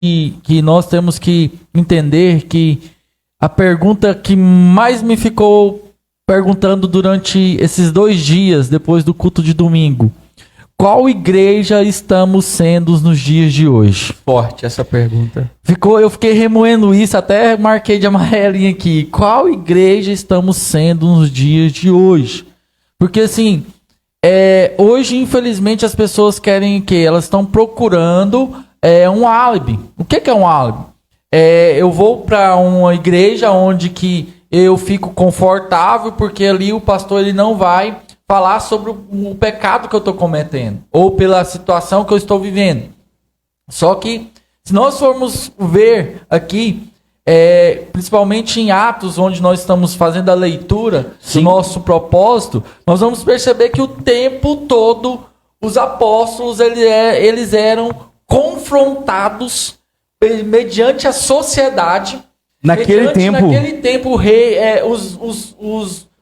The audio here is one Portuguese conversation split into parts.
que nós temos que entender que a pergunta que mais me ficou perguntando durante esses 2 dias, depois do culto de domingo: qual igreja estamos sendo nos dias de hoje? Forte essa pergunta. Eu fiquei remoendo isso, até marquei de amarelinha aqui. Qual igreja estamos sendo nos dias de hoje? Porque assim, hoje infelizmente as pessoas querem o quê? Elas estão procurando um álibi. O que é um álibi? Eu vou para uma igreja onde que eu fico confortável, porque ali o pastor ele não vai falar sobre o pecado que eu estou cometendo, ou pela situação que eu estou vivendo. Só que, se nós formos ver aqui, principalmente em Atos, onde nós estamos fazendo a leitura do nosso propósito, nós vamos perceber que o tempo todo os apóstolos eles eram confrontados mediante a sociedade. Naquele tempo o rei,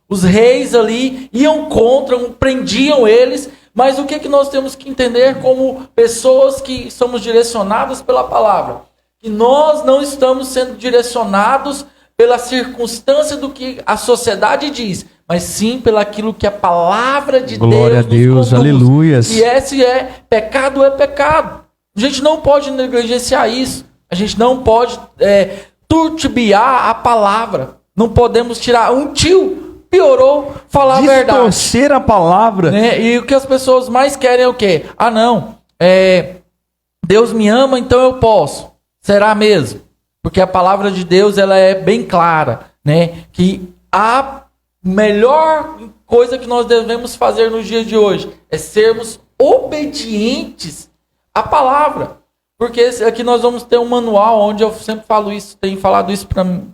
os reis ali iam contra, prendiam eles, mas o que nós temos que entender como pessoas que somos direcionadas pela palavra? Que nós não estamos sendo direcionados pela circunstância do que a sociedade diz, mas sim pelaquilo que a palavra de Glória Deus a Deus, nos conduz. aleluias. E se é pecado, é pecado. A gente não pode negligenciar isso. A gente não pode turbiar a palavra. Não podemos tirar um tio. Piorou falar a verdade. Distorcer a palavra. Né? E o que as pessoas mais querem é o quê? Ah, não. Deus me ama, então eu posso. Será mesmo? Porque a palavra de Deus ela é bem clara, né? Que a melhor coisa que nós devemos fazer nos dias de hoje é sermos obedientes à palavra. Porque aqui nós vamos ter um manual onde eu sempre falo isso, tenho falado isso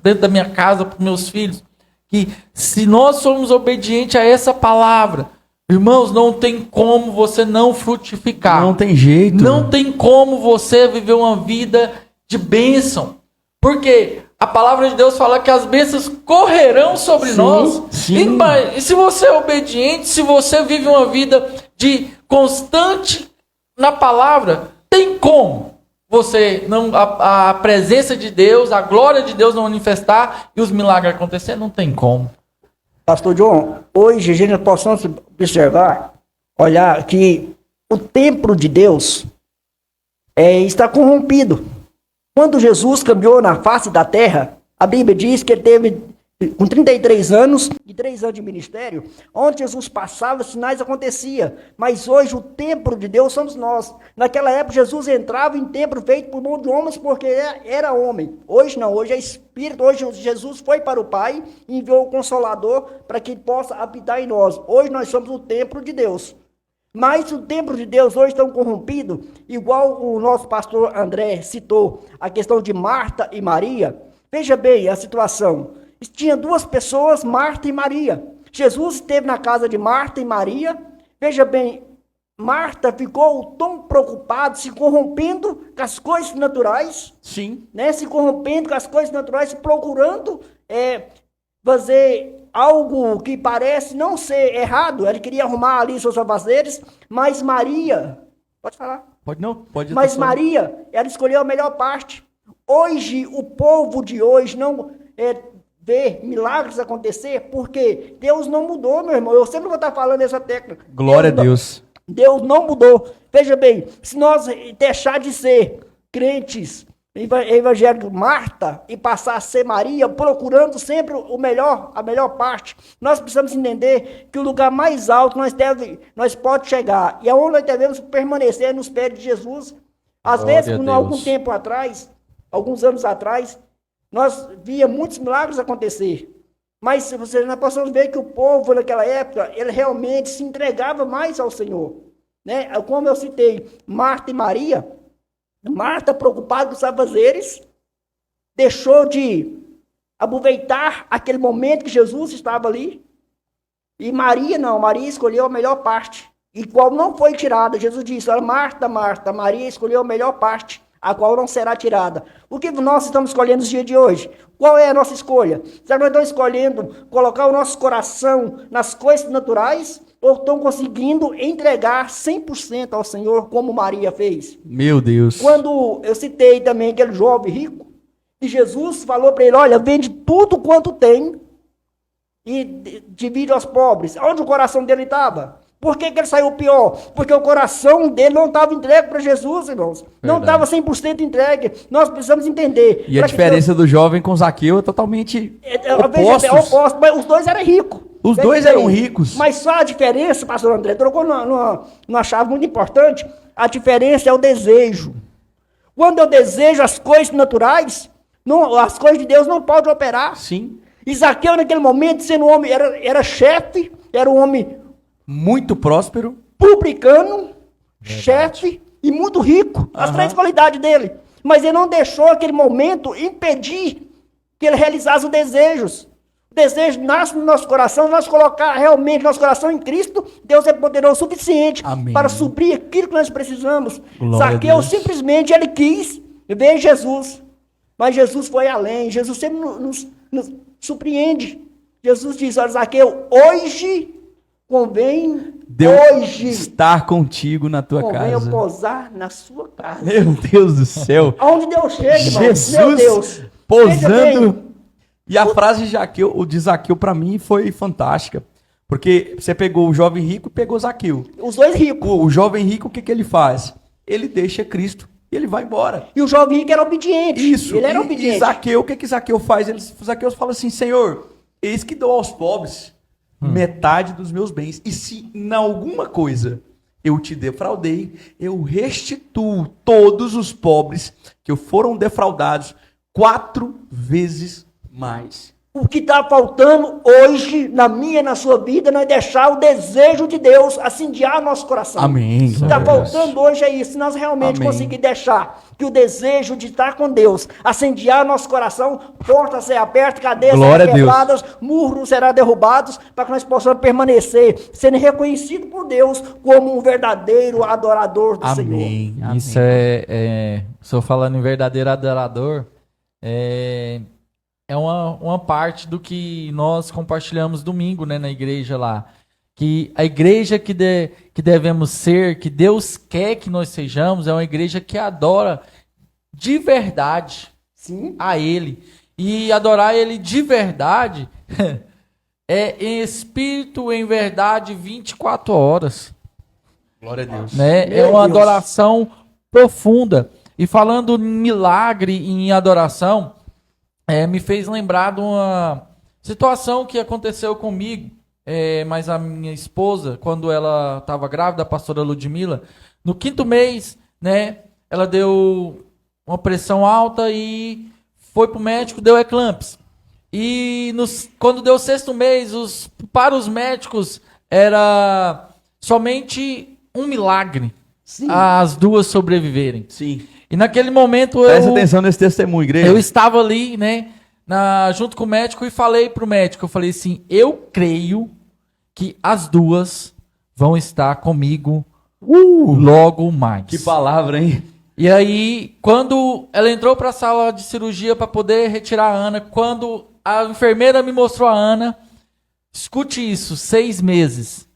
dentro da minha casa para meus filhos. Que se nós formos obedientes a essa palavra, irmãos, não tem como você não frutificar. Não tem jeito. Não tem como você viver uma vida de bênção. Porque a palavra de Deus fala que as bênçãos correrão sobre nós. Sim. E se você é obediente, se você vive uma vida de constante na palavra, tem como você não a presença de Deus, a glória de Deus não manifestar e os milagres acontecer? Não tem como. Pastor John, hoje a gente possamos observar, olhar que o templo de Deus está corrompido. Quando Jesus caminhou na face da terra, a Bíblia diz que ele teve com 33 anos e 3 anos de ministério, onde Jesus passava, sinais aconteciam. Mas hoje o templo de Deus somos nós. Naquela época Jesus entrava em templo feito por mão de homens porque era homem. Hoje não, hoje é Espírito. Hoje Jesus foi para o Pai e enviou o Consolador para que ele possa habitar em nós. Hoje nós somos o templo de Deus. Mas o templo de Deus hoje está corrompido, igual o nosso pastor André citou, a questão de Marta e Maria. Veja bem a situação. Tinha 2 pessoas, Marta e Maria. Jesus esteve na casa de Marta e Maria. Veja bem, Marta ficou tão preocupada, se corrompendo com as coisas naturais. Sim. Né? Se corrompendo com as coisas naturais, procurando fazer algo que parece não ser errado. Ela queria arrumar ali seus afazeres, mas Maria... Pode falar. Pode não, pode. Mas Maria, ela escolheu a melhor parte. Hoje, o povo de hoje não... ver milagres acontecer, porque Deus não mudou, meu irmão. Eu sempre vou estar falando essa técnica. Glória a Deus. Deus não mudou. Veja bem, se nós deixar de ser crentes evangélicos Marta e passar a ser Maria, procurando sempre o melhor, a melhor parte, nós precisamos entender que o lugar mais alto nós pode chegar, e aonde nós devemos permanecer nos pés de Jesus. Às vezes, algum tempo atrás, alguns anos atrás, nós via muitos milagres acontecer. Mas se nós possamos ver que o povo naquela época, ele realmente se entregava mais ao Senhor. Né? Como eu citei, Marta e Maria, Marta preocupada com os afazeres, deixou de aproveitar aquele momento que Jesus estava ali. E Maria não, Maria escolheu a melhor parte, e qual não foi tirada. Jesus disse, olha, Marta, Marta, Maria escolheu a melhor parte, a qual não será tirada. O que nós estamos escolhendo nos dias de hoje? Qual é a nossa escolha? Será que nós estamos escolhendo colocar o nosso coração nas coisas naturais? ou estão conseguindo entregar 100% ao Senhor, como Maria fez? Meu Deus. Quando eu citei também aquele jovem rico, e Jesus falou para ele, olha, vende tudo quanto tem e divide aos pobres. Onde o coração dele estava? Por que ele saiu pior? Porque o coração dele não estava entregue para Jesus, irmãos. Não estava 100% entregue. Nós precisamos entender. E a diferença do jovem com Zaqueu é totalmente opostos. oposto, mas os dois eram ricos. Os dois eram ricos. Mas só a diferença, pastor André, trocou numa chave muito importante, a diferença é o desejo. Quando eu desejo as coisas naturais, as coisas de Deus não podem operar. Sim. E Zaqueu, naquele momento, sendo um homem, era chefe, era um homem Muito próspero. publicano, chefe e muito rico. As três qualidades dele. Mas ele não deixou aquele momento impedir que ele realizasse os desejos. O desejo nasce no nosso coração, nós colocar realmente nosso coração em Cristo, Deus é poderoso o suficiente Amém. para suprir aquilo que nós precisamos. Glória a Zaqueu Deus. simplesmente ele quis ver Jesus. Mas Jesus foi além. Jesus sempre nos surpreende. Jesus diz, olha, Zaqueu, hoje convém hoje estar contigo na tua convém eu casa. posar na sua casa. Meu Deus do céu. Aonde Deus chega, irmão, Jesus meu Deus. Veja posando. bem, E a frase de Zaqueu para mim foi fantástica. Porque você pegou o jovem rico e pegou Zaqueu. os dois ricos. O jovem rico, o que que ele faz? Ele deixa Cristo e ele vai embora. E o jovem rico era obediente. Isso. Ele era E obediente. Zaqueu, o que que Zaqueu faz? Zaqueu fala assim, Senhor, eis que dou aos pobres metade dos meus bens. E se em alguma coisa eu te defraudei, eu restituo todos os pobres que foram defraudados 4 vezes mais. O que está faltando hoje, na minha e na sua vida, não é deixar o desejo de Deus acendiar nosso coração. Amém. O que está faltando hoje é isso. Se nós realmente Amém. conseguir deixar que o desejo de estar com Deus acendiar nosso coração, portas serão abertas, cadeias Glória serão a Deus. quebradas, muros serão derrubados, para que nós possamos permanecer, sendo reconhecido por Deus como um verdadeiro adorador do Senhor. Amém. Isso se eu falando em verdadeiro adorador, é uma parte do que nós compartilhamos domingo, né, na igreja lá. Que a igreja que devemos ser, que Deus quer que nós sejamos, é uma igreja que adora de verdade Sim. a Ele. E adorar Ele de verdade é em espírito, em verdade, 24 horas. Glória a Deus. Né? É Meu uma Deus. adoração profunda. E falando em milagre e em adoração, me fez lembrar de uma situação que aconteceu comigo, mas a minha esposa, quando ela estava grávida, a pastora Ludmila, no 5º mês, né, ela deu uma pressão alta e foi para o médico, deu eclampsia. E quando deu o 6º mês, para os médicos era somente um milagre Sim. as duas sobreviverem. Sim. E naquele momento Presta atenção nesse testemunho, igreja. eu estava ali, né, junto com o médico e falei pro médico, eu falei assim, eu creio que as duas vão estar comigo logo mais. Que palavra, hein? E aí, quando ela entrou para a sala de cirurgia para poder retirar a Ana, quando a enfermeira me mostrou a Ana, escute isso, 6 meses.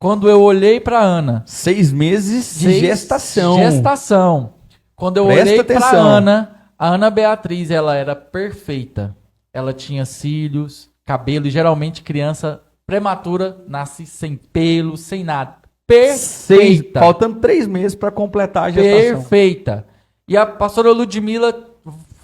Quando eu olhei para a Ana, 6 meses de gestação. Gestação. Quando eu Presta olhei para atenção. a Ana Beatriz, ela era perfeita. Ela tinha cílios, cabelo, e geralmente criança prematura nasce sem pelo, sem nada. Perfeita. Faltando 3 meses para completar a gestação. Perfeita. E a pastora Ludmila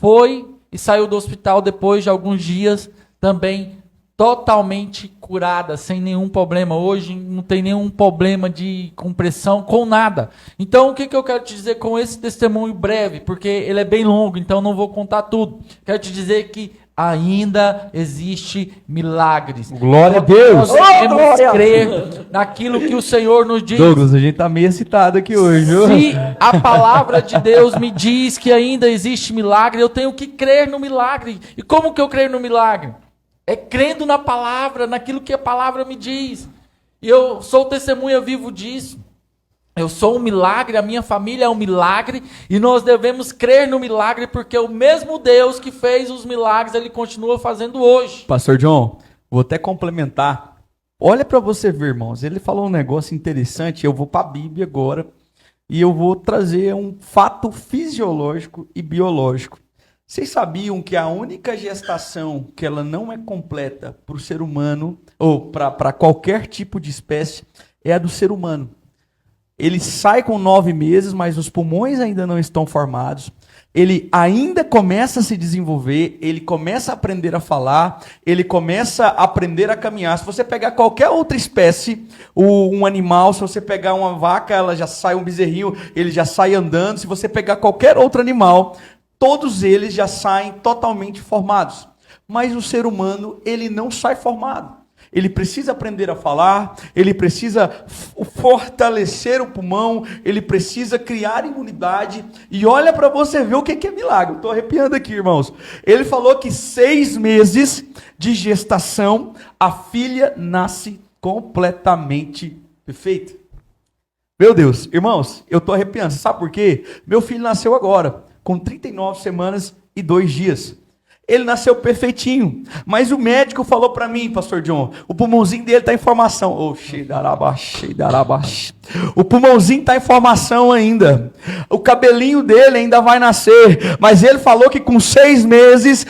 foi e saiu do hospital depois de alguns dias, também totalmente curada, sem nenhum problema. Hoje não tem nenhum problema de compressão, com nada. Então, o que eu quero te dizer com esse testemunho breve? Porque ele é bem longo, então não vou contar tudo. Quero te dizer que ainda existe milagres. Glória a Deus. Nós devemos glória. crer naquilo que o Senhor nos diz. Douglas, a gente tá meio excitado aqui hoje, viu? Se a palavra de Deus me diz que ainda existe milagre, eu tenho que crer no milagre. E como que eu creio no milagre? É crendo na palavra, naquilo que a palavra me diz. E eu sou testemunha vivo disso. Eu sou um milagre, a minha família é um milagre, e nós devemos crer no milagre, porque o mesmo Deus que fez os milagres, ele continua fazendo hoje. Pastor John, vou até complementar Olha para você ver, irmãos. Ele falou um negócio interessante. Eu vou para a Bíblia agora e eu vou trazer um fato fisiológico e biológico. Vocês sabiam que a única gestação que ela não é completa para o ser humano ou para qualquer tipo de espécie é a do ser humano? Ele sai com 9 meses, mas os pulmões ainda não estão formados. Ele ainda começa a se desenvolver, ele começa a aprender a falar, ele começa a aprender a caminhar. Se você pegar qualquer outra espécie, um animal, se você pegar uma vaca, ela já sai, um bezerrinho, ele já sai andando. Se você pegar qualquer outro animal, todos eles já saem totalmente formados. Mas o ser humano, ele não sai formado. Ele precisa aprender a falar, ele precisa fortalecer o pulmão, ele precisa criar imunidade. E olha para você ver o que é milagre. Estou arrepiando aqui, irmãos. Ele falou que 6 meses de gestação, a filha nasce completamente perfeita. Meu Deus, irmãos, eu estou arrepiando. Sabe por quê? Meu filho nasceu agora, com 39 semanas e 2 dias. Ele nasceu perfeitinho, mas o médico falou para mim, pastor John, o pulmãozinho dele está em formação. O pulmãozinho está em formação ainda. O cabelinho dele ainda vai nascer, mas ele falou que com 6 meses,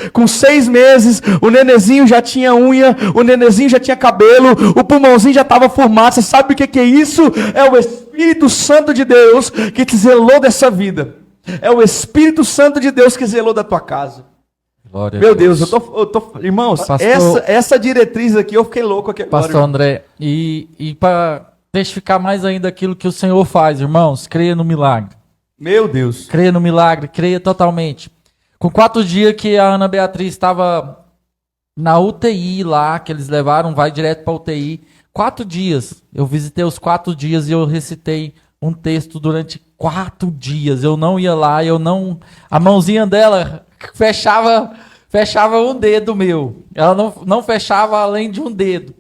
o nenezinho já tinha unha, o nenezinho já tinha cabelo, o pulmãozinho já estava formado. Você sabe o que é isso? É o Espírito Santo de Deus que te zelou dessa vida. É o Espírito Santo de Deus que zelou da tua casa. Glória Meu Deus, irmãos, Pastor, essa diretriz aqui eu fiquei louco aqui agora. Pastor André, e para testificar mais ainda aquilo que o Senhor faz, irmãos, creia no milagre. Meu Deus. Creia no milagre, creia totalmente. Com 4 dias que a Ana Beatriz estava na UTI lá, que eles levaram, vai direto para UTI. 4 dias, eu visitei os 4 dias e eu recitei um texto durante 4 dias. Eu não ia lá, a mãozinha dela fechava um dedo meu. Ela não fechava além de um dedo.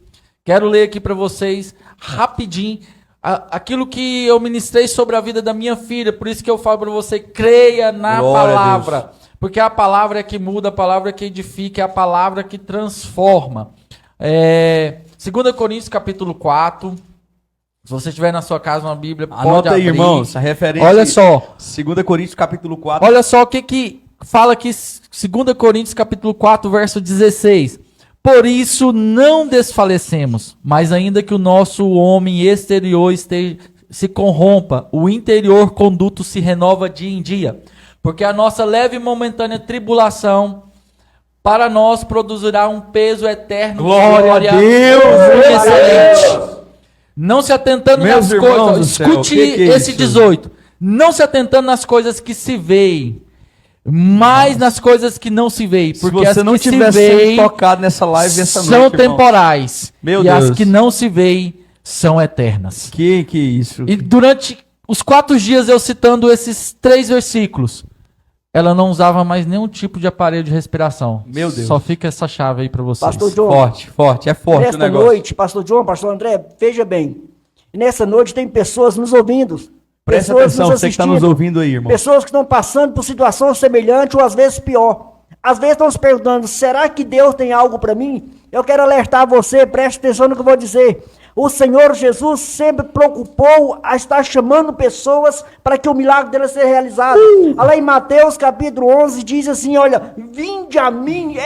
Quero ler aqui para vocês rapidinho aquilo que eu ministrei sobre a vida da minha filha. Por isso que eu falo para você, creia na palavra. Porque a palavra é que muda, a palavra é que edifica, é a palavra que transforma. 2 Coríntios capítulo 4. Se você tiver na sua casa uma Bíblia, pode anota aí, abrir. irmãos, a referência. Olha só. 2 Coríntios capítulo 4. Olha só o que fala aqui, 2 Coríntios capítulo 4, verso 16. Por isso não desfalecemos, mas ainda que o nosso homem exterior se corrompa, o interior conduto se renova dia em dia. Porque a nossa leve e momentânea tribulação para nós produzirá um peso eterno. Glória a Deus! Excelente. Não se atentando Meus nas coisas. Escute que é esse isso? 18. Não se atentando nas coisas que se veem, mas nas coisas que não se veem. Porque Se você as não que se tiver veem sendo tocado nessa live essa são noite, irmão. temporais. Meu e Deus. as que não se veem são eternas. Que isso? E durante os 4 dias eu citando esses 3 versículos, ela não usava mais nenhum tipo de aparelho de respiração. Meu Deus. Só fica essa chave aí para vocês. Pastor John, Forte, é forte o nesta negócio. noite, pastor John, pastor André, veja bem. Nessa noite tem pessoas nos ouvindo. Presta pessoas atenção, você que está nos ouvindo aí, irmão. Pessoas que estão passando por situação semelhante ou às vezes pior. Às vezes estão se perguntando, será que Deus tem algo para mim? Eu quero alertar você, preste atenção no que eu vou dizer. O Senhor Jesus sempre preocupou a estar chamando pessoas para que o milagre dele seja realizado. Lá em Mateus capítulo 11 diz assim, olha, vinde a mim,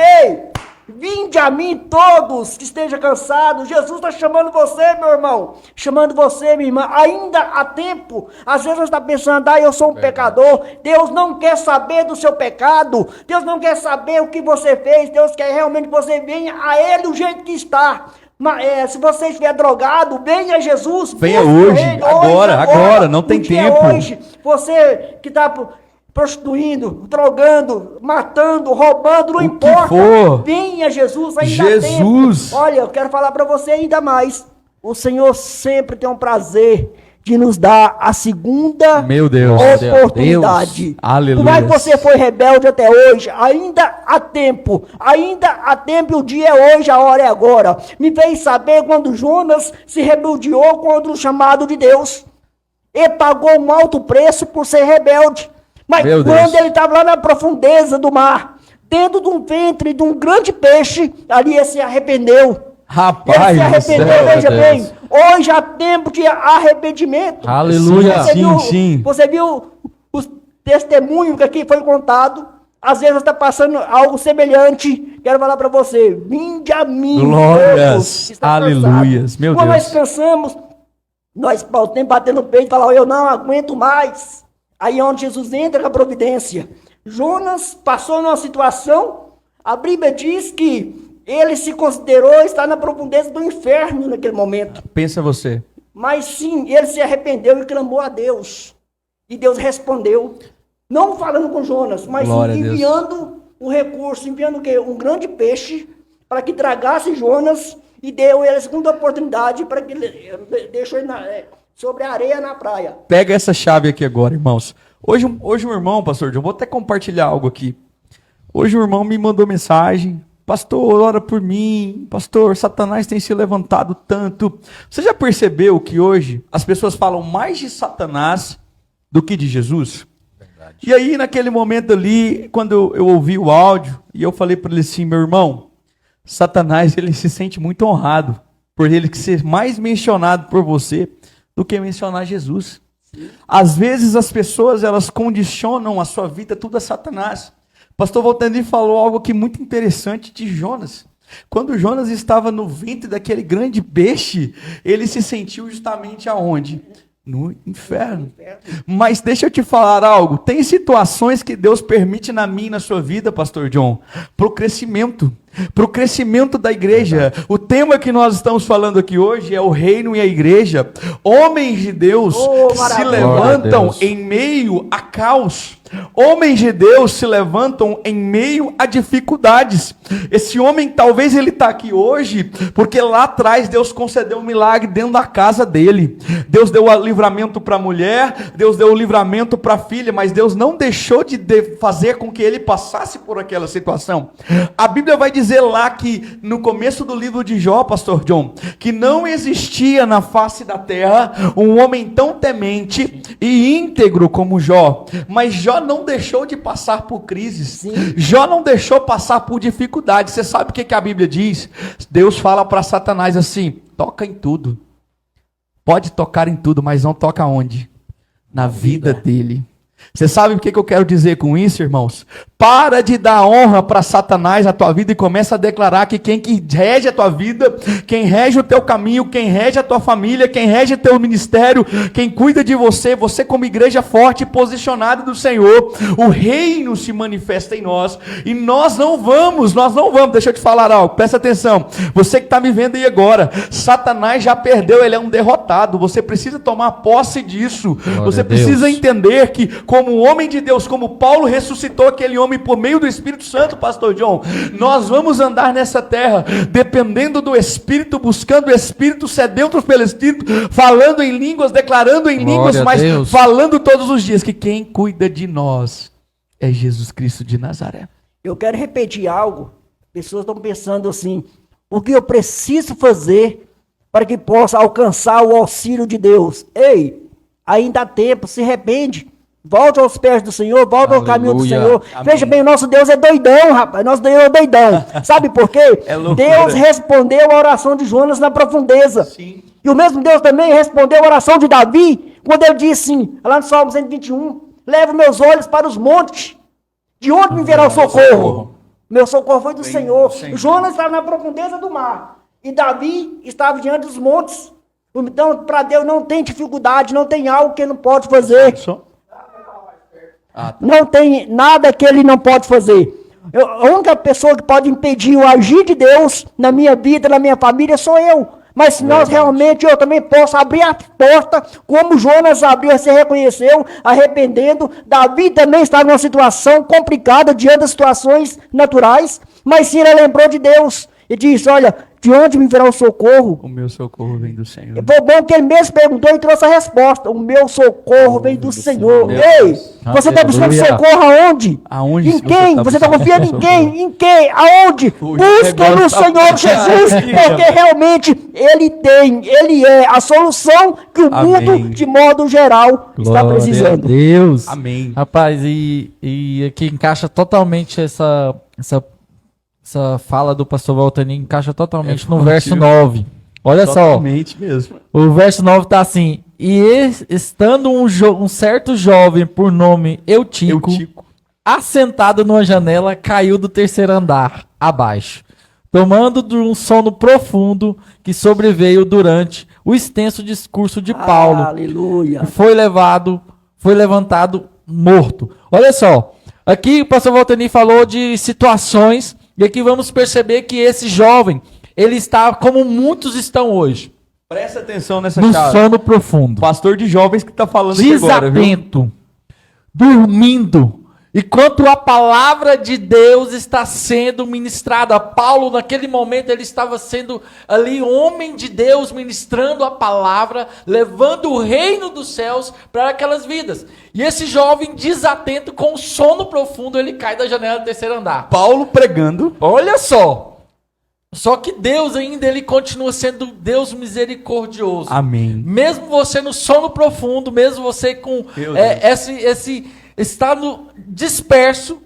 vinde a mim todos que estejam cansados. Jesus está chamando você, meu irmão. Chamando você, minha irmã. Ainda há tempo. Às vezes você está pensando, eu sou um pecador. Deus não quer saber do seu pecado. Deus não quer saber o que você fez. Deus quer realmente que você venha a Ele do jeito que está. Mas, se você estiver drogado, venha a Jesus. Venha hoje, agora, não tem tempo. Hoje, você que está prostituindo, drogando, matando, roubando, não O que importa. for. Venha Jesus, ainda há Jesus. tempo. Olha, eu quero falar para você ainda mais. O Senhor sempre tem um prazer de nos dar a segunda Meu Deus. oportunidade. Deus. Aleluia. Por mais que você foi rebelde até hoje, ainda há tempo, e o dia é hoje, a hora é agora. Me fez saber quando Jonas se rebeldiou contra o chamado de Deus. Ele pagou um alto preço por ser rebelde. Mas Meu quando Deus. ele estava lá na profundeza do mar, dentro de um ventre de um grande peixe, ali ele se arrependeu. Rapaz, Ele se arrependeu, céu, veja meu bem. Deus. Hoje há tempo de arrependimento. Aleluia. Sim. Você viu os testemunhos que aqui foi contado? Às vezes você está passando algo semelhante. Quero falar para você. Vinde a mim. Glórias. todos que estão Aleluias. cansados. Meu Quando Deus. nós cansamos, nós temos batendo no peito e falar, eu não aguento mais. Aí é onde Jesus entra com a providência. Jonas passou numa situação, a Bíblia diz que ele se considerou estar na profundeza do inferno naquele momento. Pensa você. Mas sim, ele se arrependeu e clamou a Deus. E Deus respondeu, não falando com Jonas, mas Glória a Deus. enviando um recurso, enviando o quê? Um grande peixe para que tragasse Jonas e deu ele a segunda oportunidade para que ele deixou ele sobre a areia na praia. Pega essa chave aqui agora, irmãos. Hoje um irmão, pastor John, vou até compartilhar algo aqui. Hoje um irmão me mandou mensagem. Pastor, ora por mim. Pastor, Satanás tem se levantado tanto. Você já percebeu que hoje as pessoas falam mais de Satanás do que de Jesus? Verdade. E aí, naquele momento ali, quando eu ouvi o áudio, e eu falei para ele assim, meu irmão, Satanás, ele se sente muito honrado por ele ser mais mencionado por você do que mencionar Jesus. Sim. Às vezes as pessoas, elas condicionam a sua vida tudo a Satanás. Pastor Voltandinho falou algo aqui muito interessante de Jonas. Quando Jonas estava no ventre daquele grande peixe, ele se sentiu justamente aonde? No inferno. Mas deixa eu te falar algo. Tem situações que Deus permite na minha e na sua vida, pastor John, para o crescimento da igreja. O tema que nós estamos falando aqui hoje é o reino e a igreja. Homens de Deus se levantam em meio a caos. Homens de Deus se levantam em meio a dificuldades. Esse homem, talvez ele está aqui hoje, porque lá atrás Deus concedeu um milagre dentro da casa dele. Deus deu o livramento para a mulher, Deus deu o livramento para a filha, mas Deus não deixou de fazer com que ele passasse por aquela situação. A Bíblia vai dizer lá que, no começo do livro de Jó, pastor John, que não existia na face da terra um homem tão temente e íntegro como Jó. Mas Jó não deixou de passar por crises. Sim. Jó não deixou passar por dificuldades. Você sabe o que a Bíblia diz? Deus fala para Satanás assim, toca em tudo. Pode tocar em tudo, mas não toca onde? Na vida dele. Você sabe o que eu quero dizer com isso, irmãos? Para de dar honra para Satanás na tua vida e começa a declarar que quem que rege a tua vida, quem rege o teu caminho, quem rege a tua família, quem rege o teu ministério, quem cuida de você, você como igreja forte e posicionada do Senhor, o reino se manifesta em nós e nós não vamos, deixa eu te falar algo, presta atenção, você que está me vendo aí agora, Satanás já perdeu, ele é um derrotado, você precisa tomar posse disso, você precisa entender que como homem de Deus, como Paulo ressuscitou aquele homem por meio do Espírito Santo, pastor John, nós vamos andar nessa terra, dependendo do Espírito, buscando o Espírito, sedentos pelo Espírito, falando em línguas, declarando em línguas, mas falando todos os dias que quem cuida de nós é Jesus Cristo de Nazaré. Eu quero repetir algo, pessoas estão pensando assim, o que eu preciso fazer para que possa alcançar o auxílio de Deus? Ei, ainda há tempo, se arrepende. Volte aos pés do Senhor, volte ao caminho do Senhor. Amém. Veja bem, o nosso Deus é doidão, rapaz. Nosso Deus é doidão. Sabe por quê? Deus respondeu a oração de Jonas na profundeza. Sim. E o mesmo Deus também respondeu a oração de Davi, quando ele disse assim, lá no Salmo 121, levo meus olhos para os montes. De onde me virá o socorro? Meu socorro foi do Senhor. Jonas estava na profundeza do mar. E Davi estava diante dos montes. Então, para Deus não tem dificuldade, não tem algo que ele não pode fazer. Não tem nada que ele não pode fazer. A única pessoa que pode impedir o agir de Deus na minha vida, na minha família, sou eu. Mas se nós realmente, eu também posso abrir a porta, como Jonas abriu, se reconheceu, arrependendo. Davi também estava numa situação complicada, diante das situações naturais, mas sim, ele lembrou de Deus. E disse, olha, de onde me virá o socorro? O meu socorro vem do Senhor. Foi bom que ele mesmo perguntou e trouxe a resposta. O meu socorro vem do Senhor. Ei, você está buscando socorro aonde? Aonde? Em quem? Você está confiando em quem? Em quem? Aonde? Busca no Senhor Jesus, porque realmente Ele é a solução que o mundo, de modo geral, está precisando. Deus. Amém. Rapaz, e aqui encaixa totalmente essa essa fala do pastor Valtani encaixa totalmente no forte, verso viu? 9. Olha só, Totalmente mesmo. o verso 9 tá assim: estando um certo jovem por nome Eutico, assentado numa janela, caiu do terceiro andar abaixo, tomando de um sono profundo que sobreveio durante o extenso discurso de Paulo. Aleluia. Foi levantado morto. Olha só, aqui o pastor Valtani falou de situações, e aqui vamos perceber que esse jovem, ele está como muitos estão hoje, Presta atenção nessa no chave. sono profundo, Pastor de jovens que tá falando aqui agora, viu? desatento, dormindo, enquanto a palavra de Deus está sendo ministrada. Paulo, naquele momento, ele estava sendo ali homem de Deus, ministrando a palavra, levando o reino dos céus para aquelas vidas. E esse jovem, desatento, com sono profundo, ele cai da janela do terceiro andar. Paulo pregando. Olha só. Só que Deus ainda, ele continua sendo Deus misericordioso. Amém. Mesmo você no sono profundo, mesmo você com Meu Deus. esse estado disperso,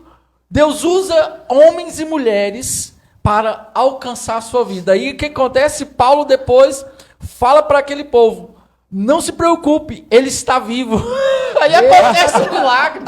Deus usa homens e mulheres para alcançar a sua vida. Aí o que acontece? Paulo depois fala para aquele povo: não se preocupe, ele está vivo. Aí acontece um milagre.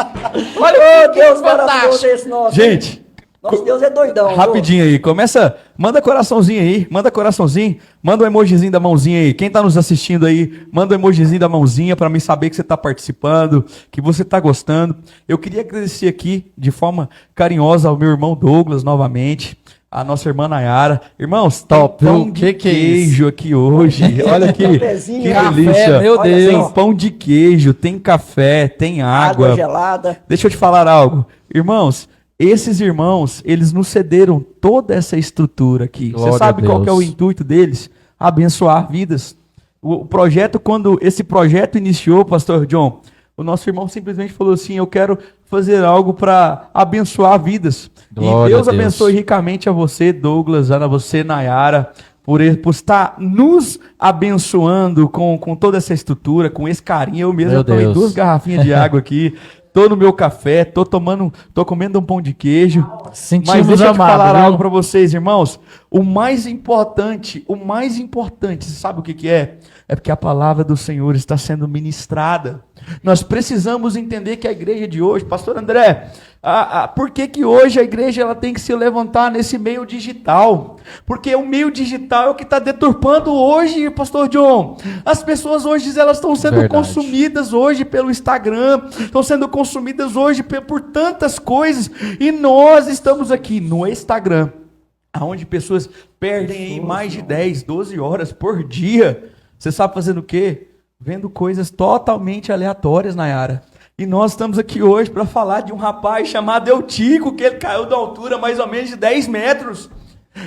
Olha Ô, que Deus maravilhoso fantástico. esse nosso. Gente, Nosso Deus é doidão. rapidinho aí, começa, manda coraçãozinho aí, manda um emojizinho da mãozinha aí. Quem tá nos assistindo aí, manda um emojizinho da mãozinha para mim saber que você tá participando, que você tá gostando. Eu queria agradecer aqui de forma carinhosa ao meu irmão Douglas novamente, a nossa irmã Nayara. Irmãos, Top, tem pão viu? de Que é queijo aqui hoje. Olha aqui, que Cafezinho, Café, delícia. meu Olha Deus. Tem pão de queijo, tem café, tem água gelada. Deixa eu te falar algo. Irmãos, esses irmãos, eles nos cederam toda essa estrutura aqui. Glória Você sabe a qual que é o Deus. intuito deles? Abençoar vidas. O projeto, quando esse projeto iniciou, pastor John, o nosso irmão simplesmente falou assim: eu quero fazer algo para abençoar vidas. Glória E Deus a Deus. abençoe ricamente a você, Douglas, a você, Nayara, por estar nos abençoando com toda essa estrutura, com esse carinho. Eu mesmo Meu tomei Deus. 2 garrafinhas de água aqui. Tô no meu café, tô comendo um pão de queijo. Sentimos Mas deixa eu te amado, falar viu? algo para vocês, irmãos. O mais importante, você sabe o que que é? É porque a palavra do Senhor está sendo ministrada. Nós precisamos entender que a igreja de hoje, pastor André, por que hoje a igreja ela tem que se levantar nesse meio digital? Porque o meio digital é o que está deturpando hoje, pastor John. As pessoas hoje elas estão sendo Verdade. consumidas hoje pelo Instagram, estão sendo consumidas hoje por tantas coisas, e nós estamos aqui no Instagram, onde pessoas perdem aí mais de 10, 12 horas por dia. Você sabe fazendo o quê? Vendo coisas totalmente aleatórias, Nayara. E nós estamos aqui hoje para falar de um rapaz chamado Eutico, que ele caiu da altura mais ou menos de 10 metros.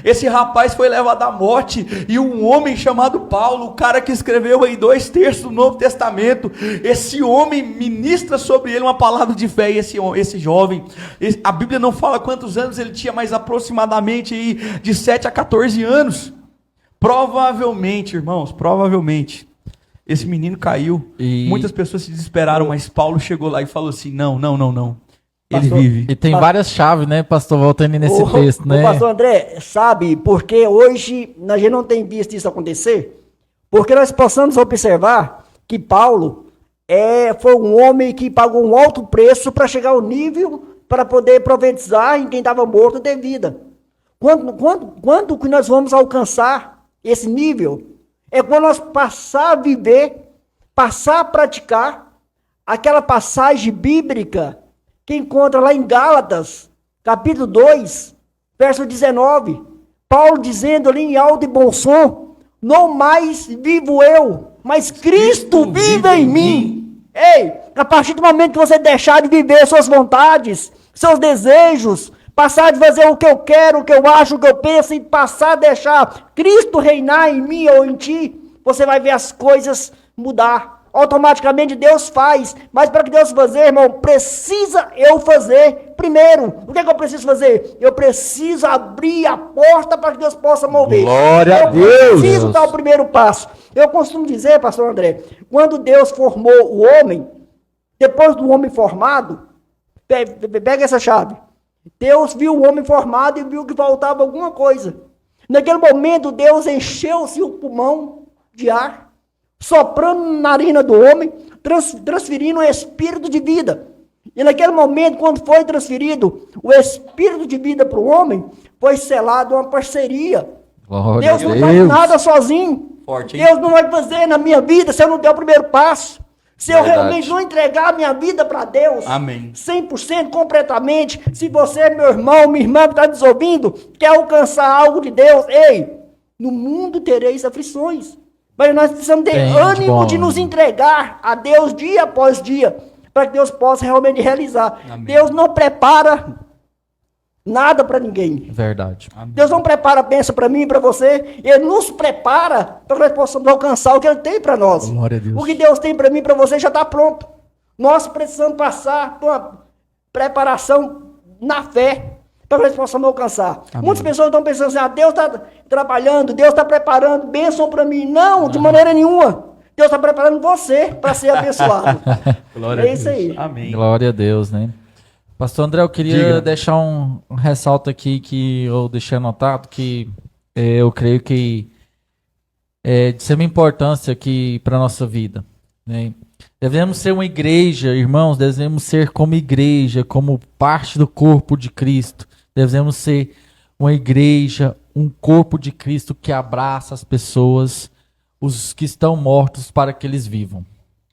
Esse rapaz foi levado à morte, e um homem chamado Paulo, o cara que escreveu aí 2/3 do Novo Testamento, esse homem ministra sobre ele uma palavra de fé. E esse jovem, a Bíblia não fala quantos anos ele tinha, mas aproximadamente aí de 7 a 14 anos. Provavelmente, irmãos, esse menino caiu, E- muitas pessoas se desesperaram, mas Paulo chegou lá e falou assim: não, ele Pastor, vive. E tem várias chaves, né, pastor Valtani, nesse texto, né? O pastor André, sabe, porque hoje a gente não tem visto isso acontecer, porque nós possamos observar que Paulo foi um homem que pagou um alto preço para chegar ao nível para poder profetizar em quem estava morto de vida. Quando que nós vamos alcançar esse nível? É quando nós passar a viver, passar a praticar aquela passagem bíblica que encontra lá em Gálatas, capítulo 2, verso 19. Paulo dizendo ali em alto e bom som: não mais vivo eu, mas Cristo vive em mim. Ei, a partir do momento que você deixar de viver suas vontades, seus desejos, passar de fazer o que eu quero, o que eu acho, o que eu penso, e passar a deixar Cristo reinar em mim ou em ti, você vai ver as coisas mudar. Automaticamente Deus faz, mas para que Deus fazer, irmão, precisa eu fazer primeiro. O que é que eu preciso fazer? Eu preciso abrir a porta para que Deus possa mover. Glória a Deus! Eu preciso dar o primeiro passo. Eu costumo dizer, pastor André, quando Deus formou o homem, depois do homem formado, pega essa chave. Deus viu o homem formado e viu que faltava alguma coisa. Naquele momento, Deus encheu-se o pulmão de ar, soprando na narina do homem, transferindo o espírito de vida. E naquele momento, quando foi transferido o espírito de vida para o homem, foi selado uma parceria. Glória Deus a não Deus. faz nada sozinho. Forte, hein? Deus não vai fazer na minha vida se eu não der o primeiro passo. Se eu Verdade. realmente não entregar a minha vida para Deus, Amém. 100%, completamente, se você, meu irmão, minha irmã que está nos ouvindo, quer alcançar algo de Deus, ei, no mundo tereis aflições. Mas nós precisamos ter Gente, ânimo bom. de nos entregar a Deus dia após dia, para que Deus possa realmente realizar. Amém. Deus não prepara nada para ninguém. Verdade. Deus não prepara a bênção para mim e para você. Ele nos prepara para que nós possamos alcançar o que Ele tem para nós. Glória a Deus. O que Deus tem para mim e para você já está pronto. Nós precisamos passar por uma preparação na fé para que nós possamos alcançar. Amém. Muitas pessoas estão pensando assim, Deus está trabalhando, Deus está preparando bênção para mim. Não, de maneira nenhuma. Deus está preparando você para ser abençoado. Glória É a isso Deus. aí. Amém. Glória a Deus, né? Pastor André, eu queria Diga. deixar um ressalto aqui que eu deixei anotado, que eu creio que é de extrema importância aqui para a nossa vida, né? Devemos ser uma igreja, irmãos, devemos ser como igreja, como parte do corpo de Cristo. Devemos ser uma igreja, um corpo de Cristo que abraça as pessoas, os que estão mortos, para que eles vivam.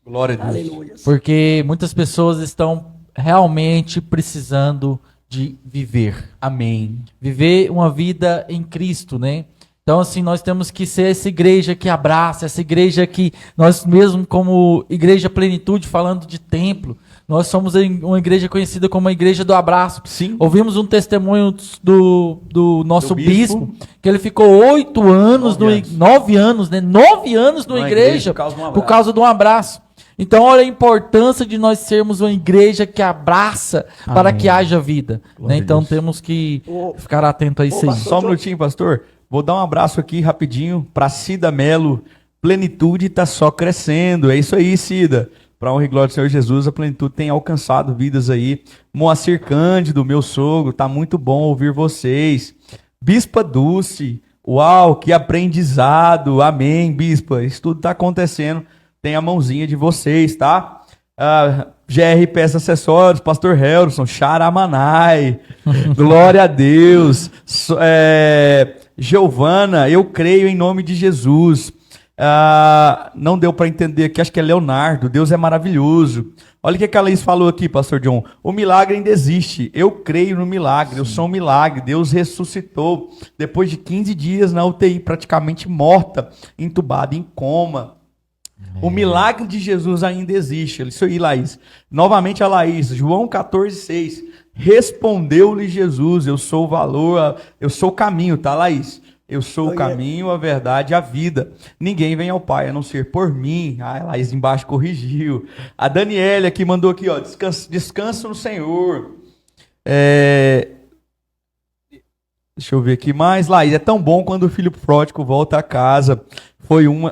Glória a Deus. Aleluia. Porque muitas pessoas estão realmente precisando de viver. Amém. Viver uma vida em Cristo, né? Então, assim, nós temos que ser essa igreja que abraça, essa igreja que nós mesmo como Igreja Plenitude, falando de templo, nós somos uma igreja conhecida como a igreja do abraço. Sim. Ouvimos um testemunho do nosso Do bispo. bispo, que ele ficou 8 anos, 9 anos, né? 9 anos numa Numa igreja igreja por causa de um por causa de um abraço. Então, olha a importância de nós sermos uma igreja que abraça para que haja vida, né? Glória a Então, Deus. temos que ficar atento a isso aí. Só um minutinho, pastor. Vou dar um abraço aqui rapidinho para Cida Melo. Plenitude está só crescendo. É isso aí, Cida. Para honra e glória do Senhor Jesus, a Plenitude tem alcançado vidas aí. Moacir Cândido, meu sogro, tá muito bom ouvir vocês. Bispa Dulce, uau, que aprendizado. Amém, Bispa. Isso tudo tá acontecendo. Tem a mãozinha de vocês, tá? GR Peças Acessórios, Pastor Helson, Xaramanai, glória a Deus. Giovana, eu creio em nome de Jesus. Não deu para entender aqui, acho que é Leonardo. Deus é maravilhoso. Olha o que a Laís falou aqui, Pastor John. O milagre ainda existe. Eu creio no milagre. Eu sou um milagre. Deus ressuscitou. Depois de 15 dias na UTI, praticamente morta, entubada em coma. O milagre de Jesus ainda existe. Isso aí, Laís. Novamente a Laís. João 14,6. Respondeu-lhe Jesus. Eu sou o valor, eu sou o caminho, tá, Laís? Eu sou o caminho, a verdade e a vida. Ninguém vem ao Pai a não ser por mim. A Laís embaixo corrigiu. A Daniela aqui mandou aqui, ó. Descanso no Senhor. Deixa eu ver aqui mais. Laís, é tão bom quando o filho pródigo volta a casa.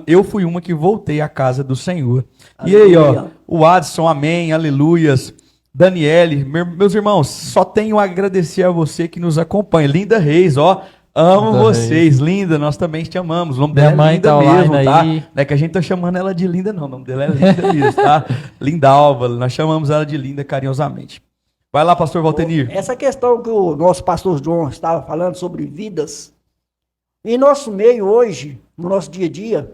Eu fui uma que voltei à casa do Senhor. Aleluia. E aí, ó, o Adson, amém, aleluias. Daniele, meus irmãos, só tenho a agradecer a você que nos acompanha. Linda Reis, ó, amo Linda vocês, Linda, nós também te amamos. O nome Minha dela é mãe Linda tá mesmo, online tá? aí. Não é que a gente tá chamando ela de Linda, não. O nome dela é Linda mesmo, tá? Lindalva, nós chamamos ela de Linda carinhosamente. Vai lá, pastor Valtenir. Essa questão que o nosso pastor João estava falando sobre vidas, em nosso meio hoje, no nosso dia a dia,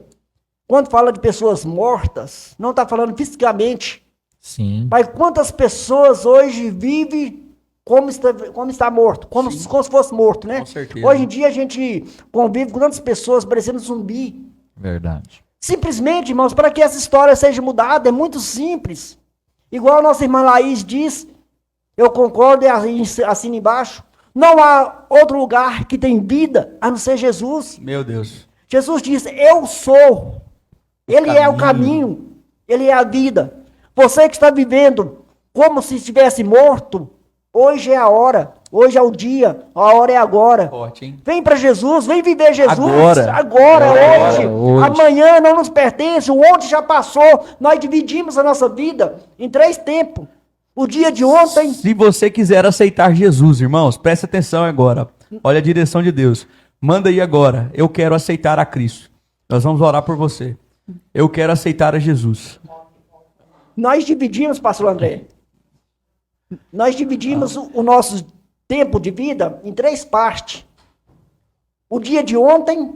quando fala de pessoas mortas, não está falando fisicamente, Sim. mas quantas pessoas hoje vivem como está morto, como se fosse morto, né? Com certeza. Hoje em dia a gente convive com tantas pessoas parecendo zumbi. Verdade. Simplesmente, irmãos, para que essa história seja mudada, é muito simples. Igual a nossa irmã Laís diz, eu concordo e assino embaixo, não há outro lugar que tem vida a não ser Jesus. Meu Deus. Jesus diz, eu sou. Ele é o caminho, ele é a vida. Você que está vivendo como se estivesse morto, hoje é a hora, hoje é o dia, a hora é agora. Forte, hein? Vem para Jesus, vem viver Jesus. Agora. Hoje. Amanhã não nos pertence, o ontem já passou. Nós dividimos a nossa vida em 3 tempos. O dia de ontem, Se você quiser aceitar Jesus, irmãos, preste atenção agora. Olha a direção de Deus. Manda aí agora. Eu quero aceitar a Cristo. Nós vamos orar por você. Eu quero aceitar a Jesus. nós dividimos, pastor André, nós dividimos o nosso tempo de vida em 3 partes. O dia de ontem,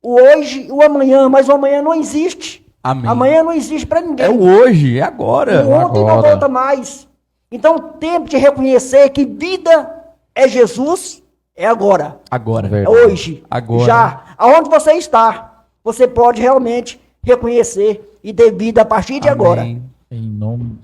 o hoje e o amanhã, mas o amanhã não existe. Amém. Amanhã não existe para ninguém. É o hoje, é agora. O ontem não agora. volta mais. Então, o tempo de reconhecer que vida é Jesus é agora. Agora. É Verdade. hoje. Agora. Já. Aonde você está, você pode realmente reconhecer e ter vida a partir de agora. Amém. Em nome.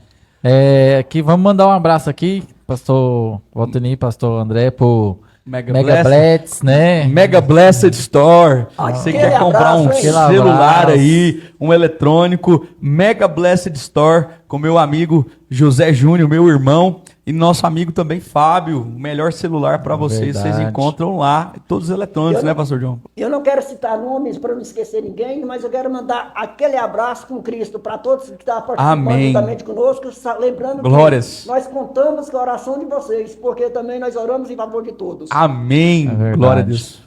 Aqui, vamos mandar um abraço aqui, pastor Valteni, pastor André, por Mega Mega Blitz, né? Mega Blessed Store. Você Aquele quer comprar um abraço, hein? celular Aquele aí, um eletrônico, Mega Blessed Store, com meu amigo José Júnior, meu irmão, e nosso amigo também Fábio. O melhor celular para vocês, vocês Verdade. encontram lá, todos os eletrônicos, Eu né, não- pastor João? Eu não quero citar nomes para não esquecer ninguém, mas eu quero mandar aquele abraço com Cristo para todos que estão participando Amém. juntamente conosco, lembrando Glórias. que nós contamos com a oração de vocês, porque também nós oramos em favor de todos. Amém. É verdade. Glória a Deus.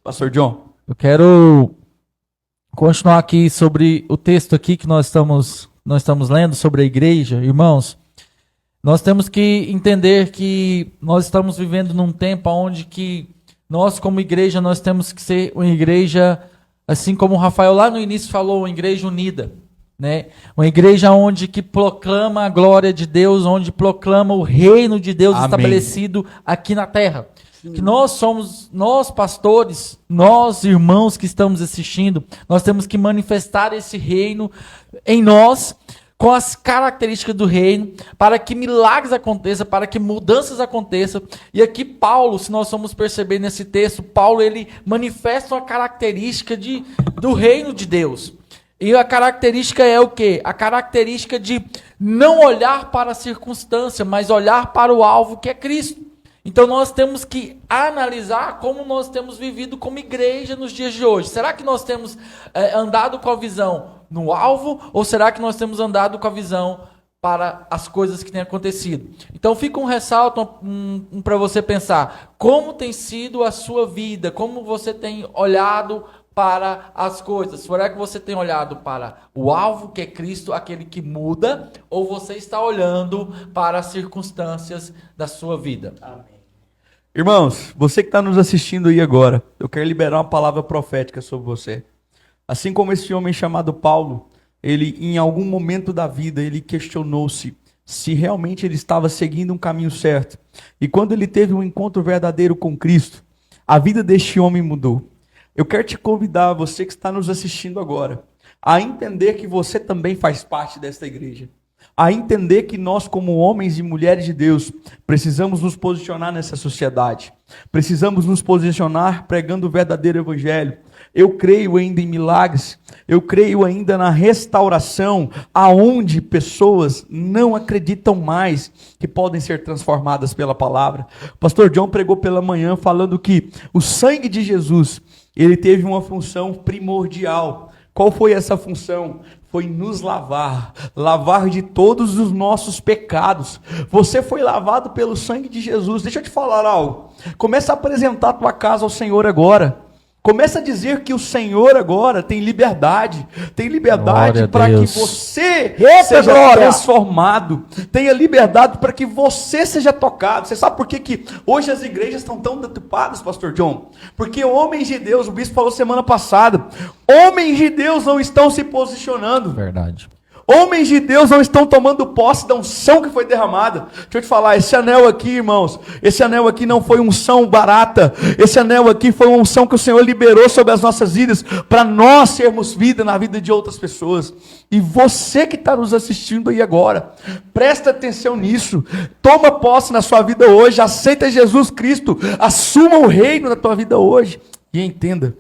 Pastor John. Eu quero continuar aqui sobre o texto aqui que nós estamos lendo sobre a igreja. Irmãos, nós temos que entender que nós estamos vivendo num tempo onde que nós, como igreja, nós temos que ser uma igreja, assim como o Rafael lá no início falou, uma igreja unida, né? Uma igreja onde que proclama a glória de Deus, onde proclama o reino de Deus Amém. estabelecido aqui na terra. Que nós pastores, nós irmãos que estamos assistindo, nós temos que manifestar esse reino em nós, com as características do reino, para que milagres aconteçam, para que mudanças aconteçam. E aqui Paulo, se nós formos perceber nesse texto, Paulo ele manifesta uma característica do reino de Deus. E a característica é o quê? A característica de não olhar para a circunstância, mas olhar para o alvo que é Cristo. Então nós temos que analisar como nós temos vivido como igreja nos dias de hoje. Será que nós temos andado com a visão no alvo ou será que nós temos andado com a visão para as coisas que têm acontecido? Então fica um ressalto para você pensar como tem sido a sua vida, como você tem olhado para as coisas. Será que você tem olhado para o alvo que é Cristo, aquele que muda, ou você está olhando para as circunstâncias da sua vida? Amém. Irmãos, você que está nos assistindo aí agora, eu quero liberar uma palavra profética sobre você. Assim como esse homem chamado Paulo, ele em algum momento da vida, ele questionou-se se realmente ele estava seguindo um caminho certo. E quando ele teve um encontro verdadeiro com Cristo, a vida deste homem mudou. Eu quero te convidar, você que está nos assistindo agora, a entender que você também faz parte desta igreja. A entender que nós, como homens e mulheres de Deus, precisamos nos posicionar nessa sociedade. Precisamos nos posicionar pregando o verdadeiro evangelho. Eu creio ainda em milagres. Eu creio ainda na restauração, aonde pessoas não acreditam mais que podem ser transformadas pela palavra. O pastor John pregou pela manhã falando que o sangue de Jesus, ele teve uma função primordial. Qual foi essa função? Foi nos lavar de todos os nossos pecados. Você foi lavado pelo sangue de Jesus. Deixa eu te falar algo. Começa a apresentar a tua casa ao Senhor agora. Começa a dizer que o Senhor agora tem liberdade Glória para a que Deus. você Eita, seja glória! transformado. Tenha liberdade para que você seja tocado. Você sabe por que hoje as igrejas estão tão deturpadas, pastor John? Porque homens de Deus, o bispo falou semana passada, homens de Deus não estão se posicionando. Verdade. Homens de Deus não estão tomando posse da unção que foi derramada. Deixa eu te falar, esse anel aqui, irmãos, esse anel aqui não foi unção barata. Esse anel aqui foi uma unção que o Senhor liberou sobre as nossas vidas, para nós sermos vida na vida de outras pessoas. E você que está nos assistindo aí agora, presta atenção nisso. Toma posse na sua vida hoje, aceita Jesus Cristo, assuma o reino na tua vida hoje. E entenda,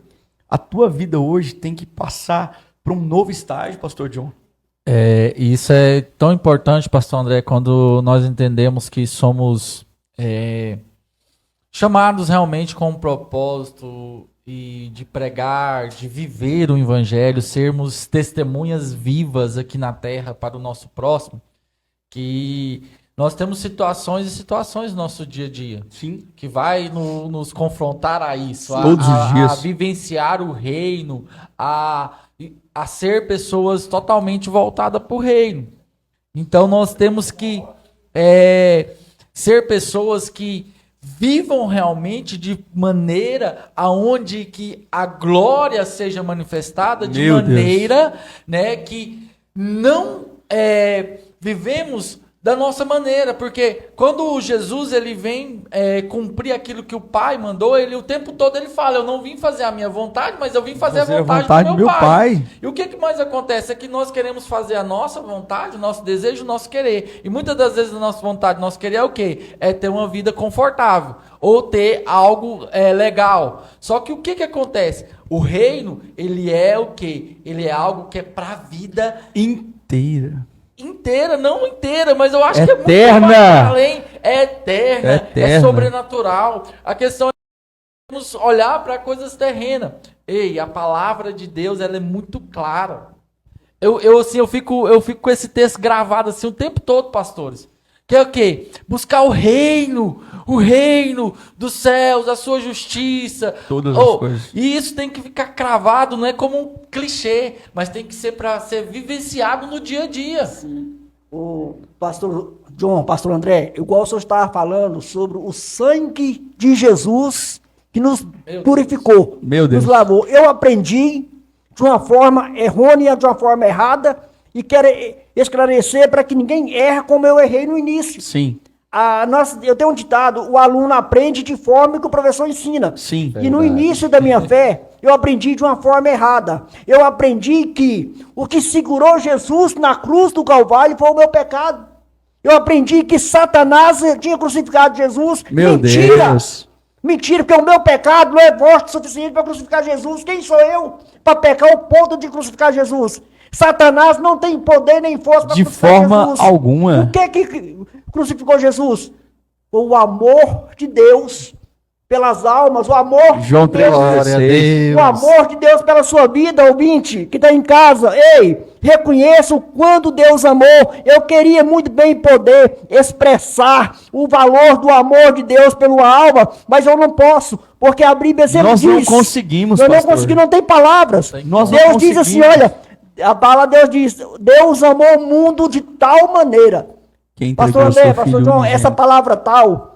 a tua vida hoje tem que passar para um novo estágio, pastor John. Isso é tão importante, pastor André, quando nós entendemos que somos chamados realmente com um propósito e de pregar, de viver o evangelho, sermos testemunhas vivas aqui na terra para o nosso próximo, que Nós temos situações e situações no nosso dia a dia. Sim. Que vai nos confrontar a isso. Todos os dias. A vivenciar o reino. A ser pessoas totalmente voltadas para o reino. Então nós temos que ser pessoas que vivam realmente de maneira aonde que a glória seja manifestada, de maneira, né, que não vivemos da nossa maneira, porque quando Jesus ele vem cumprir aquilo que o Pai mandou, ele o tempo todo ele fala, eu não vim fazer a minha vontade, mas eu vim fazer a vontade do meu pai. E o que mais acontece é que nós queremos fazer a nossa vontade, o nosso desejo, o nosso querer. E muitas das vezes a nossa vontade, o nosso querer é o quê? É ter uma vida confortável, ou ter algo legal. Só que o que acontece? O reino, ele é o quê? Ele é algo que é para a vida inteira, não inteira, mas eu acho que é muito eterna. mais além. É eterna, é sobrenatural. A questão é olhar para coisas terrenas. Ei, a palavra de Deus, ela é muito clara. Eu fico com esse texto gravado assim o tempo todo, pastores. Que é o quê? Buscar o reino dos céus, a sua justiça. Todas as coisas. E isso tem que ficar cravado, não é como um clichê, mas tem que ser para ser vivenciado no dia a dia. Sim. O pastor John, pastor André, igual o senhor estava falando sobre o sangue de Jesus que nos purificou, nos lavou. Eu aprendi de uma forma errônea, de uma forma errada, e quero esclarecer para que ninguém erre como eu errei no início. Sim. Eu tenho um ditado, o aluno aprende de forma que o professor ensina. Sim. E no início da minha fé, eu aprendi de uma forma errada. Eu aprendi que o que segurou Jesus na cruz do Calvário foi o meu pecado. Eu aprendi que Satanás tinha crucificado Jesus. Mentira! Deus. Mentira, porque o meu pecado não é vosso suficiente para crucificar Jesus. Quem sou eu para pecar ao ponto de crucificar Jesus? Satanás não tem poder nem força para crucificar Jesus. De forma alguma. O que crucificou Jesus? O amor de Deus pelas almas, o amor João de Deus, 3,16. o amor de Deus pela sua vida, ouvinte, que está em casa. Ei, reconheça o quanto Deus amou. Eu queria muito bem poder expressar o valor do amor de Deus pela alma, mas eu não posso, porque a Bíblia sempre diz... Nós não conseguimos, pastor. Nós não conseguimos, não tem palavras. Deus diz assim, olha, a palavra Deus diz, Deus amou o mundo de tal maneira. Pastor André, pastor João, essa palavra tal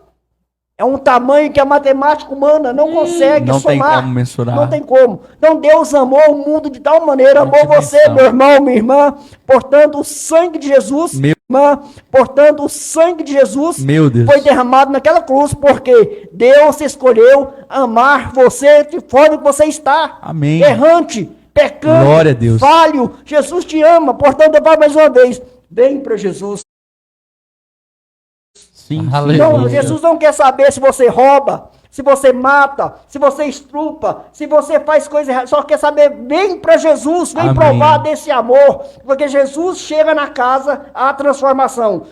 é um tamanho que a matemática humana não consegue somar. Não tem como mensurar. Não tem como. Então Deus amou o mundo de tal maneira, amou você, meu irmão, minha irmã, portanto o sangue de Jesus, portanto o sangue de Jesus foi derramado naquela cruz, porque Deus escolheu amar você de forma que você está. Amém. Errante, pecando, glória a Deus. Falho. Jesus te ama, portanto eu falo mais uma vez, vem para Jesus. Sim, não, Jesus não quer saber se você rouba, se você mata, se você estrupa, se você faz coisa errada. Só quer saber, vem para Jesus, vem provar desse amor. Porque Jesus chega na casa, a transformação.